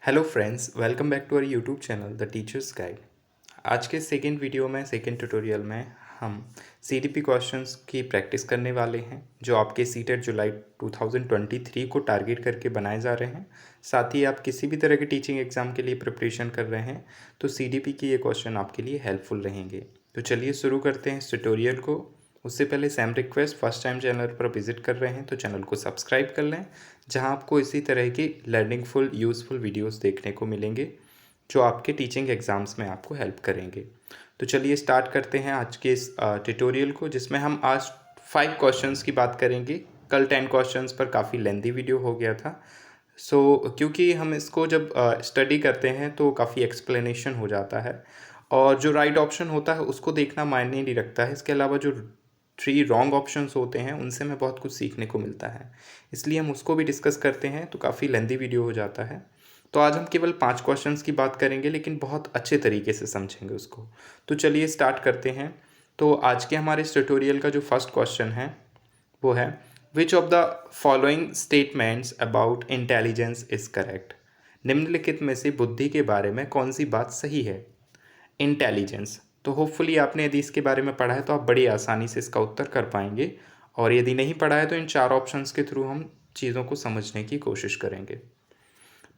Hello friends, welcome back to our YouTube channel the teachers guide. आज के second video में second tutorial में हम सीडीपी क्वेश्चंस की प्रैक्टिस करने वाले हैं जो आपके सीटेट जुलाई 2023 को टारगेट करके बनाए जा रहे हैं। साथ ही आप किसी भी तरह के टीचिंग एग्ज़ाम के लिए प्रिपरेशन कर रहे हैं तो सीडीपी के ये क्वेश्चन आपके लिए हेल्पफुल रहेंगे। तो चलिए शुरू करते हैं इस ट्यूटोरियल को। उससे पहले same request, first time channel पर विजिट कर रहे हैं तो चैनल को सब्सक्राइब कर लें, जहां आपको इसी तरह की लर्निंगफुल यूज़फुल वीडियोस देखने को मिलेंगे जो आपके टीचिंग एग्ज़ाम्स में आपको हेल्प करेंगे। तो चलिए स्टार्ट करते हैं आज के इस ट्यूटोरियल को, जिसमें हम आज 5 क्वेश्चंस की बात करेंगे। कल 10 क्वेश्चंस पर काफ़ी लेंथी वीडियो हो गया था। क्योंकि हम इसको जब स्टडी करते हैं तो काफ़ी एक्सप्लेनेशन हो जाता है और जो राइट ऑप्शन होता है उसको देखना मायने नहीं रखता है। इसके अलावा जो 3 रॉन्ग ऑप्शंस होते हैं उनसे हमें बहुत कुछ सीखने को मिलता है, इसलिए हम उसको भी डिस्कस करते हैं तो काफ़ी लेंथी वीडियो हो जाता है। तो आज हम केवल 5 क्वेश्चंस की बात करेंगे, लेकिन बहुत अच्छे तरीके से समझेंगे उसको। तो चलिए स्टार्ट करते हैं। तो आज के हमारे इस ट्यूटोरियल का जो फर्स्ट क्वेश्चन है वो है, which of the following statements about intelligence is correct. निम्नलिखित में से बुद्धि के बारे में कौन सी बात सही है। इंटेलिजेंस, तो होपफुली आपने यदि इसके बारे में पढ़ा है तो आप बड़ी आसानी से इसका उत्तर कर पाएंगे, और यदि नहीं पढ़ा है तो इन 4 ऑप्शंस के थ्रू हम चीज़ों को समझने की कोशिश करेंगे।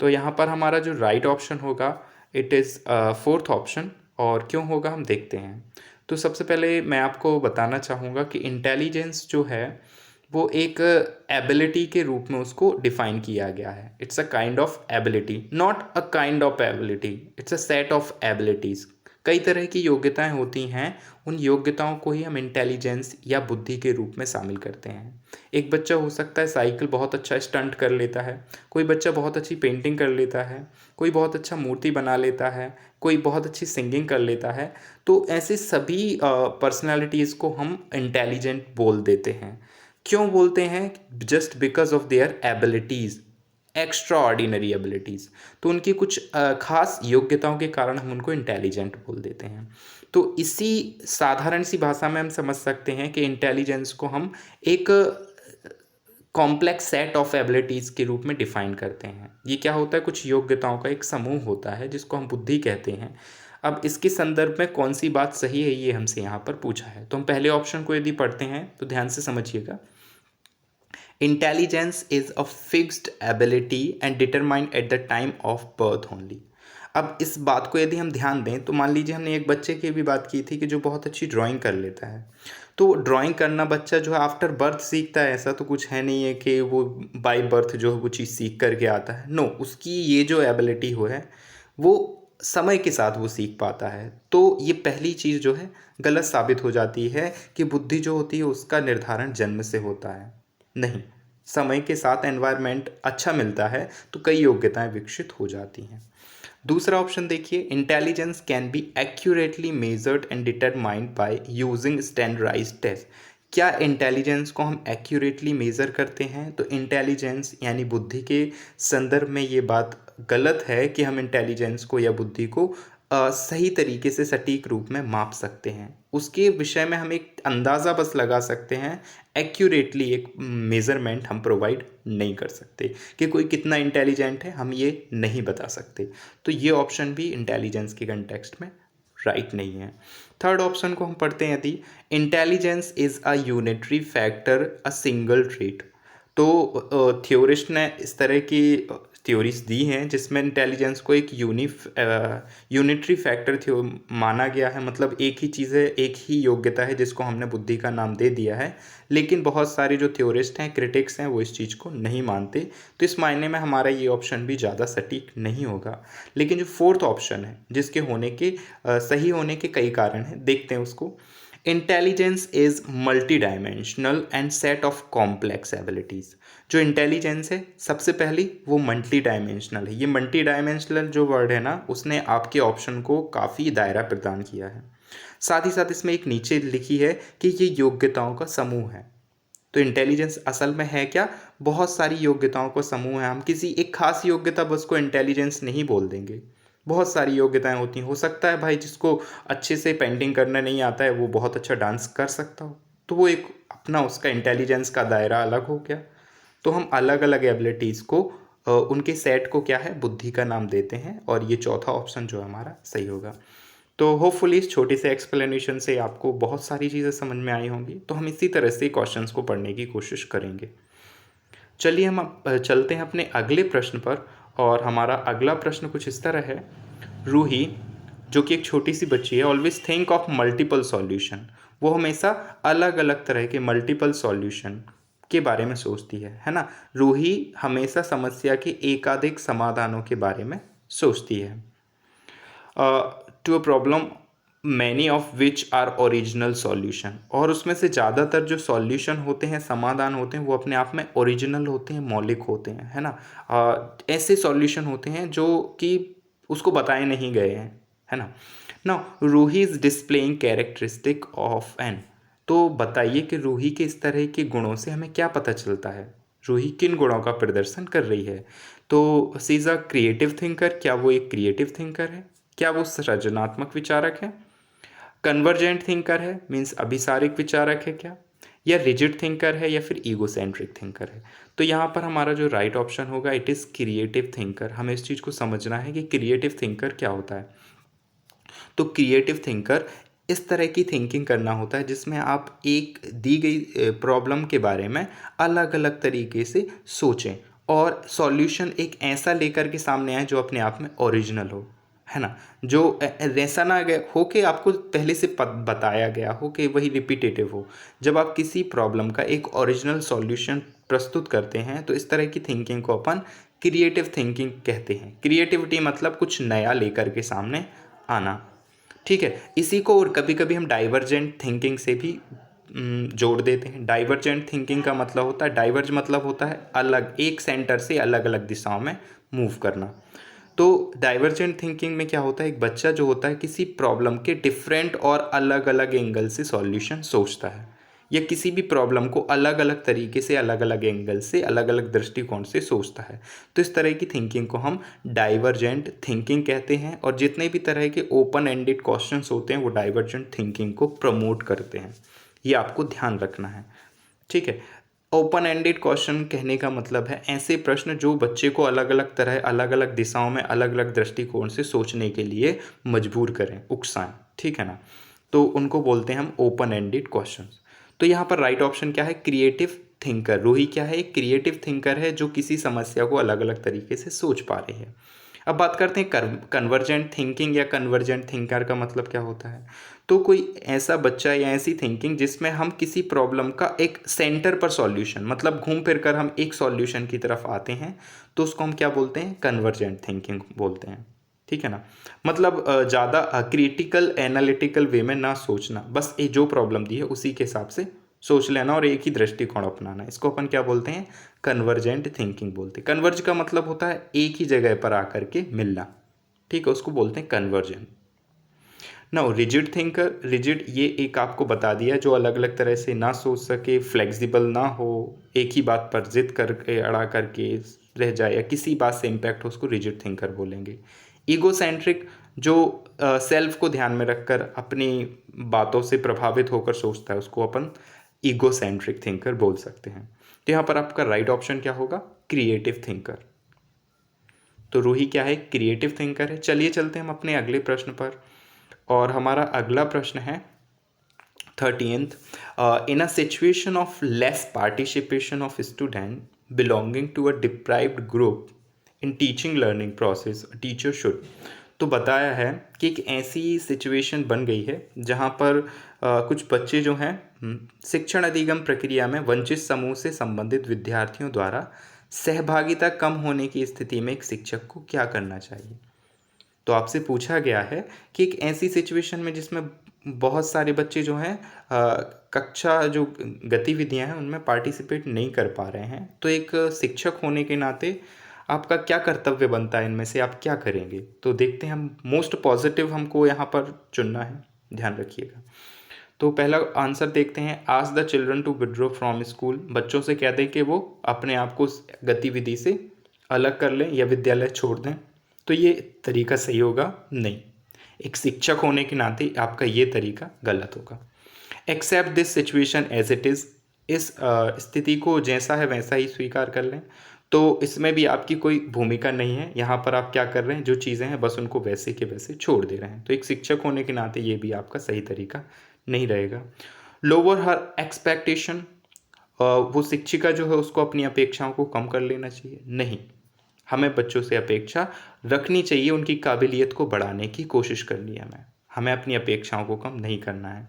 तो यहाँ पर हमारा जो राइट ऑप्शन होगा इट इज़ फोर्थ ऑप्शन, और क्यों होगा हम देखते हैं। तो सबसे पहले मैं आपको बताना चाहूँगा कि इंटेलिजेंस जो है वो एक एबिलिटी के रूप में उसको डिफाइन किया गया है। It's a kind of ability, not a kind of ability, it's a set of abilities. कई तरह की योग्यताएं होती हैं, उन योग्यताओं को ही हम इंटेलिजेंस या बुद्धि के रूप में शामिल करते हैं। एक बच्चा हो सकता है साइकिल बहुत अच्छा स्टंट कर लेता है, कोई बच्चा बहुत अच्छी पेंटिंग कर लेता है, कोई बहुत अच्छा मूर्ति बना लेता है, कोई बहुत अच्छी सिंगिंग कर लेता है। तो ऐसे सभी पर्सनालिटीज़ को हम इंटेलिजेंट बोल देते हैं। क्यों बोलते हैं? Just because of their abilities, extra ordinary abilities. तो उनकी कुछ खास योग्यताओं के कारण हम उनको इंटेलिजेंट बोल देते हैं। तो इसी साधारण सी भाषा में हम समझ सकते हैं कि इंटेलिजेंस को हम एक कॉम्प्लेक्स सेट ऑफ एबिलिटीज़ के रूप में डिफाइन करते हैं। ये क्या होता है? कुछ योग्यताओं का एक समूह होता है जिसको हम बुद्धि कहते हैं। अब इसके संदर्भ में कौन सी बात सही है ये हमसे यहाँ पर पूछा है। तो हम पहले ऑप्शन को यदि पढ़ते हैं तो ध्यान से समझिएगा। Intelligence is a fixed ability and determined at the time of birth only. अब इस बात को यदि हम ध्यान दें तो मान लीजिए हमने एक बच्चे की भी बात की थी कि जो बहुत अच्छी ड्राइंग कर लेता है। तो ड्राइंग करना बच्चा जो है आफ्टर बर्थ सीखता है, ऐसा तो कुछ है नहीं है कि वो बाय बर्थ जो है वो चीज़ सीख करके आता है। नो, उसकी ये जो एबिलिटी हो है वो समय के साथ वो सीख पाता है। तो ये पहली चीज़ जो है गलत साबित हो जाती है कि बुद्धि जो होती है उसका निर्धारण जन्म से होता है। नहीं, समय के साथ एनवायरनमेंट अच्छा मिलता है तो कई योग्यताएं विकसित हो जाती हैं। दूसरा ऑप्शन देखिए, intelligence can be accurately measured and determined by using standardised test. क्या इंटेलिजेंस को हम एक्यूरेटली मेज़र करते हैं? तो इंटेलिजेंस यानी बुद्धि के संदर्भ में ये बात गलत है कि हम इंटेलिजेंस को या बुद्धि को सही तरीके से सटीक रूप में माप सकते हैं। उसके विषय में हम एक अंदाज़ा बस लगा सकते हैं, एक्यूरेटली एक मेज़रमेंट हम प्रोवाइड नहीं कर सकते कि कोई कितना इंटेलिजेंट है, हम ये नहीं बता सकते। तो ये ऑप्शन भी इंटेलिजेंस के कंटेक्स्ट में राइट नहीं है। थर्ड ऑप्शन को हम पढ़ते हैं यदि, intelligence is a unitary factor a single trait. तो थ्योरिस्ट ने इस तरह की थ्योरीज दी हैं जिसमें इंटेलिजेंस को एक यूनिटरी फैक्टर थ्यो माना गया है। मतलब एक ही चीज़ है, एक ही योग्यता है जिसको हमने बुद्धि का नाम दे दिया है। लेकिन बहुत सारे जो थ्योरिस्ट हैं, क्रिटिक्स हैं, वो इस चीज़ को नहीं मानते। तो इस मायने में हमारा ये ऑप्शन भी ज़्यादा सटीक नहीं होगा। लेकिन जो फोर्थ ऑप्शन है जिसके होने के सही होने के कई कारण हैं, देखते हैं उसको। Intelligence is multi dimensional and set of complex abilities. जो इंटेलिजेंस है सबसे पहली वो मल्टी डायमेंशनल है। ये मल्टी डायमेंशनल जो वर्ड है ना, उसने आपके ऑप्शन को काफ़ी दायरा प्रदान किया है। साथ ही साथ इसमें एक नीचे लिखी है कि ये योग्यताओं का समूह है। तो इंटेलिजेंस असल में है क्या? बहुत सारी योग्यताओं का समूह है। हम किसी एक खास योग्यता बस को इंटेलिजेंस नहीं बोल देंगे। बहुत सारी योग्यताएं होती हैं। हो सकता है भाई जिसको अच्छे से पेंटिंग करना नहीं आता है वो बहुत अच्छा डांस कर सकता हो, तो वो एक अपना उसका इंटेलिजेंस का दायरा अलग हो गया। तो हम अलग अलग एबिलिटीज़ को उनके सेट को क्या है, बुद्धि का नाम देते हैं, और ये चौथा ऑप्शन जो हमारा सही होगा। तो होपफुली इस छोटे से एक्सप्लेनेशन से आपको बहुत सारी चीज़ें समझ में आई होंगी। तो हम इसी तरह से क्वेश्चंस को पढ़ने की कोशिश करेंगे। चलिए हम अब चलते हैं अपने अगले प्रश्न पर, और हमारा अगला प्रश्न कुछ इस तरह है। रूही, जो कि एक छोटी सी बच्ची है, always think of multiple solution. वो हमेशा अलग अलग तरह के मल्टीपल सॉल्यूशन के बारे में सोचती है ना। रूही हमेशा समस्या के एकाधिक समाधानों के बारे में सोचती है। To a problem many of which are original solution, और उसमें से ज़्यादातर जो सॉल्यूशन होते हैं, समाधान होते हैं, वो अपने आप में ओरिजिनल होते हैं, मौलिक होते हैं, है ना। ऐसे सॉल्यूशन होते हैं जो कि उसको बताए नहीं गए हैं, है ना। Now Roohi is displaying characteristic of an. तो बताइए कि रूही के इस तरह के गुणों से हमें क्या पता चलता है, रूही किन गुणों का प्रदर्शन कर रही है। तो सी इज़ अ क्रिएटिव थिंकर, क्या वो एक क्रिएटिव थिंकर है, क्या वो सृजनात्मक विचारक है, कन्वर्जेंट थिंकर है मीन्स अभिसारिक विचारक है क्या, या रिजिड थिंकर है, या फिर ईगोसेंट्रिक थिंकर है। तो यहाँ पर हमारा जो राइट ऑप्शन होगा इट इज़ क्रिएटिव थिंकर। हमें इस चीज़ को समझना है कि क्रिएटिव थिंकर क्या होता है। तो क्रिएटिव थिंकर इस तरह की थिंकिंग करना होता है जिसमें आप एक दी गई प्रॉब्लम के बारे में अलग अलग तरीके से सोचें, और सॉल्यूशन एक ऐसा लेकर के सामने आए जो अपने आप में ओरिजिनल हो, है ना। जो ऐसा ना हो कि आपको पहले से बताया गया हो कि वही रिपीटेटिव हो। जब आप किसी प्रॉब्लम का एक ओरिजिनल सॉल्यूशन प्रस्तुत करते हैं तो इस तरह की थिंकिंग को अपन क्रिएटिव थिंकिंग कहते हैं। क्रिएटिविटी मतलब कुछ नया लेकर के सामने आना, ठीक है। इसी को और कभी कभी हम डाइवर्जेंट थिंकिंग से भी जोड़ देते हैं। डाइवर्जेंट थिंकिंग का मतलब होता है, डाइवर्ज मतलब होता है अलग, एक सेंटर से अलग अलग दिशाओं में मूव करना। तो डाइवर्जेंट थिंकिंग में क्या होता है, एक बच्चा जो होता है किसी प्रॉब्लम के डिफरेंट और अलग अलग एंगल से सॉल्यूशन सोचता है, या किसी भी प्रॉब्लम को अलग अलग तरीके से, अलग अलग एंगल से, अलग अलग दृष्टिकोण से सोचता है। तो इस तरह की थिंकिंग को हम डाइवर्जेंट थिंकिंग कहते हैं, और जितने भी तरह के ओपन एंडेड क्वेश्चंस होते हैं वो डाइवर्जेंट थिंकिंग को प्रमोट करते हैं। ये आपको ध्यान रखना है, ठीक है। ओपन एंडेड क्वेश्चन कहने का मतलब है ऐसे प्रश्न जो बच्चे को अलग अलग तरह, अलग अलग दिशाओं में, अलग अलग दृष्टिकोण से सोचने के लिए मजबूर करें, उकसाएं, ठीक है ना। तो उनको बोलते हैं हम ओपन एंडेड क्वेश्चंस। तो यहाँ पर राइट ऑप्शन क्या है, क्रिएटिव थिंकर। रूही क्या है, एक क्रिएटिव थिंकर है जो किसी समस्या को अलग अलग तरीके से सोच पा रही है। अब बात करते हैं कन्वर्जेंट थिंकिंग या कन्वर्जेंट थिंकर का मतलब क्या होता है। तो कोई ऐसा बच्चा या ऐसी थिंकिंग जिसमें हम किसी प्रॉब्लम का एक सेंटर पर सॉल्यूशन, मतलब घूम फिर कर हम एक सॉल्यूशन की तरफ आते हैं, तो उसको हम क्या बोलते हैं, कन्वर्जेंट थिंकिंग बोलते हैं, ठीक है ना। मतलब ज़्यादा क्रिटिकल एनालिटिकल वे में ना सोचना, बस ये जो प्रॉब्लम दी है उसी के हिसाब से सोच लेना और एक ही दृष्टिकोण अपनाना, इसको अपन क्या बोलते हैं, कन्वर्जेंट थिंकिंग बोलते हैं। कन्वर्ज का मतलब होता है एक ही जगह पर आकर के मिलना, ठीक है, उसको बोलते हैं conversion. Now rigid thinker, rigid ये एक आपको बता दिया जो अलग अलग तरह से ना सोच सके, फ्लेक्सिबल ना हो, एक ही बात पर जिद करके अड़ा करके रह जाए, या किसी बात से इम्पैक्ट हो, उसको रिजिड थिंकर बोलेंगे। ईगोसेंट्रिक, जो सेल्फ को ध्यान में रखकर अपनी बातों से प्रभावित होकर सोचता है, उसको अपन ईगोसेंट्रिक थिंकर बोल सकते हैं। तो यहाँ पर आपका राइट ऑप्शन क्या होगा, क्रिएटिव थिंकर। तो रूही क्या है, क्रिएटिव थिंकर है। चलिए चलते हैं हम अपने अगले प्रश्न पर, और हमारा अगला प्रश्न है 13th। In a situation of less participation of student belonging to a deprived group in teaching learning process teacher should. तो बताया है कि एक ऐसी सिचुएशन बन गई है जहाँ पर कुछ बच्चे जो हैं शिक्षण अधिगम प्रक्रिया में वंचित समूह से संबंधित विद्यार्थियों द्वारा सहभागिता कम होने की स्थिति में एक शिक्षक को क्या करना चाहिए। तो आपसे पूछा गया है कि एक ऐसी सिचुएशन में जिसमें बहुत सारे बच्चे जो हैं कक्षा जो गतिविधियां हैं उनमें पार्टिसिपेट नहीं कर पा रहे हैं, तो एक शिक्षक होने के नाते आपका क्या कर्तव्य बनता है, इनमें से आप क्या करेंगे। तो देखते हैं, हम मोस्ट पॉजिटिव हमको यहाँ पर चुनना है, ध्यान रखिएगा। तो पहला आंसर देखते हैं, ask the children to withdraw from school. बच्चों से कह दें कि वो अपने आप को उस गतिविधि से अलग कर लें या विद्यालय छोड़ दें। तो ये तरीका सही होगा नहीं, एक शिक्षक होने के नाते आपका ये तरीका गलत होगा। Accept this situation as it is, इस स्थिति को जैसा है वैसा ही स्वीकार कर लें। तो इसमें भी आपकी कोई भूमिका नहीं है। यहाँ पर आप क्या कर रहे हैं, जो चीज़ें हैं बस उनको वैसे के वैसे छोड़ दे रहे हैं। तो एक शिक्षक होने के नाते ये भी आपका सही तरीका नहीं रहेगा। लोअर हर एक्सपेक्टेशन, वो शिक्षिका जो है उसको अपनी अपेक्षाओं को कम कर लेना चाहिए, नहीं। हमें बच्चों से अपेक्षा रखनी चाहिए, उनकी काबिलियत को बढ़ाने की कोशिश करनी है हमें अपनी अपेक्षाओं को कम नहीं करना है।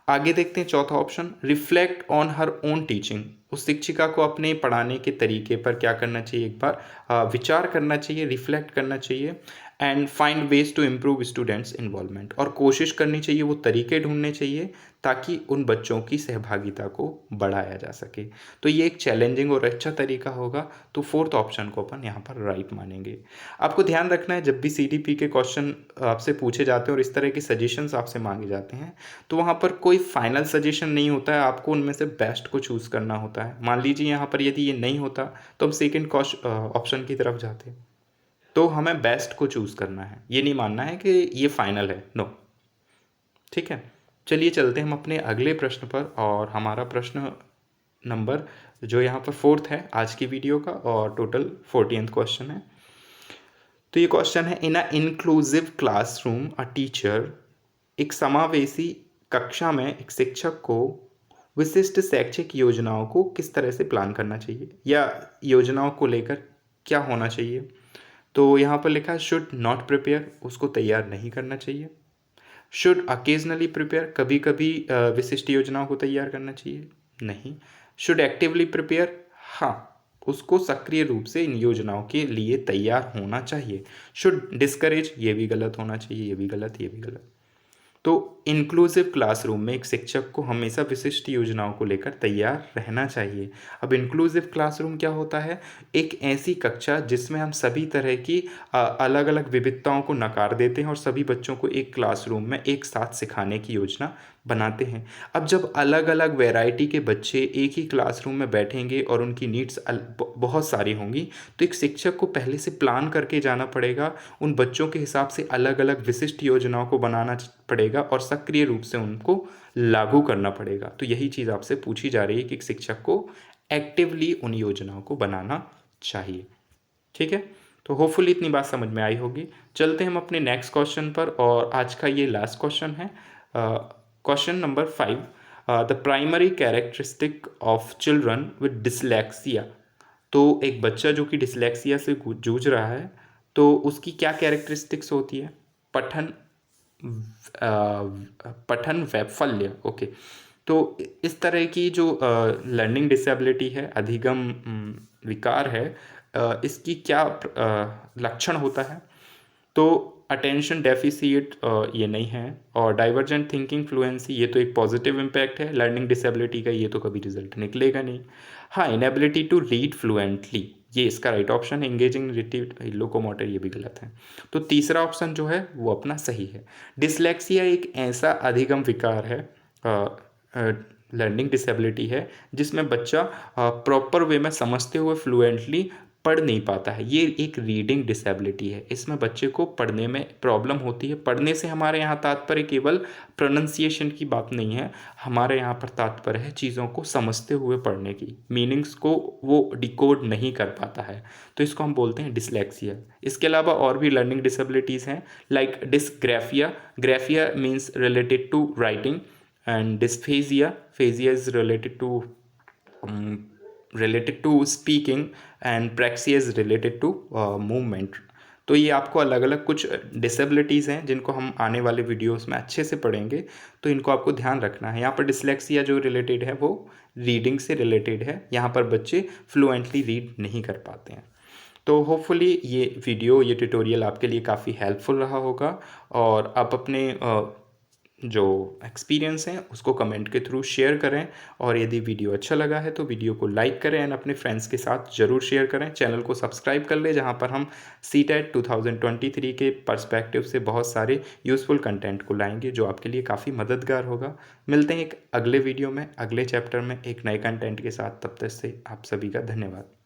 आगे देखते हैं चौथा option, reflect on her own teaching. उस शिक्षिका को अपने पढ़ाने के तरीके पर क्या करना चाहिए, एक बार विचार करना चाहिए, रिफ्लेक्ट करना चाहिए। And find ways to improve students involvement, और कोशिश करनी चाहिए, वो तरीके ढूंढने चाहिए ताकि उन बच्चों की सहभागिता को बढ़ाया जा सके। तो ये एक चैलेंजिंग और अच्छा तरीका होगा। तो फोर्थ ऑप्शन को अपन यहाँ पर राइट मानेंगे। आपको ध्यान रखना है, जब भी CDP के क्वेश्चन आपसे पूछे जाते हैं और इस तरह के सजेशंस आपसे मांगे जाते हैं, तो वहाँ पर कोई फाइनल सजेशन नहीं होता है, आपको उनमें से बेस्ट को चूज़ करना होता है। मान लीजिए यहाँ पर यदि ये नहीं होता तो हम सेकेंड ऑप्शन की तरफ जाते, तो हमें बेस्ट को चूज़ करना है, ये नहीं मानना है कि ये फाइनल है, नो। ठीक है, चलिए चलते हैं हम अपने अगले प्रश्न पर। और हमारा प्रश्न नंबर जो यहाँ पर फोर्थ है आज की वीडियो का, और टोटल 14th क्वेश्चन है। तो ये क्वेश्चन है, इन अ इंक्लूसिव क्लासरूम अ टीचर, एक समावेशी कक्षा में एक शिक्षक को विशिष्ट शैक्षिक योजनाओं को किस तरह से प्लान करना चाहिए, या योजनाओं को लेकर क्या होना चाहिए। तो यहाँ पर लिखा है शुड नॉट प्रिपेयर, उसको तैयार नहीं करना चाहिए। शुड अकेजनली प्रिपेयर, कभी कभी विशिष्ट योजनाओं को तैयार करना चाहिए, नहीं। शुड एक्टिवली प्रिपेयर, हाँ, उसको सक्रिय रूप से इन योजनाओं के लिए तैयार होना चाहिए। शुड डिस्करेज, ये भी गलत होना चाहिए, ये भी गलत, ये भी गलत। तो इंक्लूसिव क्लासरूम में एक शिक्षक को हमेशा विशिष्ट योजनाओं को लेकर तैयार रहना चाहिए। अब इंक्लूसिव क्लासरूम क्या होता है, एक ऐसी कक्षा जिसमें हम सभी तरह की अलग अलग विविधताओं को नकार देते हैं और सभी बच्चों को एक क्लासरूम में एक साथ सिखाने की योजना बनाते हैं। अब जब अलग अलग वैरायटी के बच्चे एक ही क्लासरूम में बैठेंगे और उनकी नीड्स बहुत सारी होंगी, तो एक शिक्षक को पहले से प्लान करके जाना पड़ेगा, उन बच्चों के हिसाब से अलग अलग विशिष्ट योजनाओं को बनाना पड़ेगा और सक्रिय रूप से उनको लागू करना पड़ेगा। तो यही चीज़ आपसे पूछी जा रही है कि एक शिक्षक को एक्टिवली उन योजनाओं को बनाना चाहिए। ठीक है, तो होपफुली इतनी बात समझ में आई होगी। चलते हैं हम अपने नेक्स्ट क्वेश्चन पर, और आज का ये लास्ट क्वेश्चन है, question number 5, the primary characteristic of children with dyslexia. तो एक बच्चा जो कि डिसलेक्सिया से जूझ रहा है, तो उसकी क्या कैरेक्टरिस्टिक्स होती है, पठन पठन वैफल्य, ओके। तो इस तरह की जो लर्निंग डिसेबिलिटी है, अधिगम विकार है, इसकी क्या लक्षण होता है। तो अटेंशन डेफिसिट ये नहीं है, और डाइवर्जेंट थिंकिंग फ्लुएंसी ये तो एक पॉजिटिव इम्पैक्ट है लर्निंग डिसेबिलिटी का, ये तो कभी रिजल्ट निकलेगा नहीं। हाँ, इनएबिलिटी टू रीड फ्लुएंटली, ये इसका राइट ऑप्शन है। एंगेजिंग लोकोमोटर, ये भी गलत है। तो तीसरा ऑप्शन जो है वो अपना सही है। डिसलेक्सिया एक ऐसा अधिगम विकार है, लर्निंग डिसेबिलिटी है, जिसमें बच्चा प्रॉपर वे में समझते हुए फ्लुएंटली पढ़ नहीं पाता है। ये एक रीडिंग डिसेबिलिटी है, इसमें बच्चे को पढ़ने में प्रॉब्लम होती है। पढ़ने से हमारे यहाँ तात्पर्य केवल प्रोनंसिएशन की बात नहीं है, हमारे यहाँ पर तात्पर्य है चीज़ों को समझते हुए पढ़ने की, मीनिंग्स को वो डिकोड नहीं कर पाता है, तो इसको हम बोलते हैं डिसलेक्सिया। इसके अलावा और भी लर्निंग डिसेबिलिटीज़ हैं, like dysgraphia. Graphia means related to writing, and dysphagia, phagia is related to speaking, and praxia is related to movement। तो ये आपको अलग अलग कुछ डिसेबिलिटीज़ हैं जिनको हम आने वाले वीडियोस में अच्छे से पढ़ेंगे, तो इनको आपको ध्यान रखना है। यहाँ पर डिसलेक्सिया जो रिलेटेड है वो रीडिंग से रिलेटेड है, यहाँ पर बच्चे फ्लुएंटली रीड नहीं कर पाते हैं। तो होपफुली ये वीडियो, ये ट्यूटोरियल आपके लिए काफ़ी हेल्पफुल रहा होगा, और आप अपने जो एक्सपीरियंस हैं उसको कमेंट के थ्रू शेयर करें, और यदि वीडियो अच्छा लगा है तो वीडियो को लाइक करें एंड अपने फ्रेंड्स के साथ ज़रूर शेयर करें। चैनल को सब्सक्राइब कर लें, जहां पर हम CTET 2023 के पर्सपेक्टिव से बहुत सारे यूज़फुल कंटेंट को लाएंगे जो आपके लिए काफ़ी मददगार होगा। मिलते हैं एक अगले वीडियो में, अगले चैप्टर में एक नए कंटेंट के साथ। तब तक से आप सभी का धन्यवाद।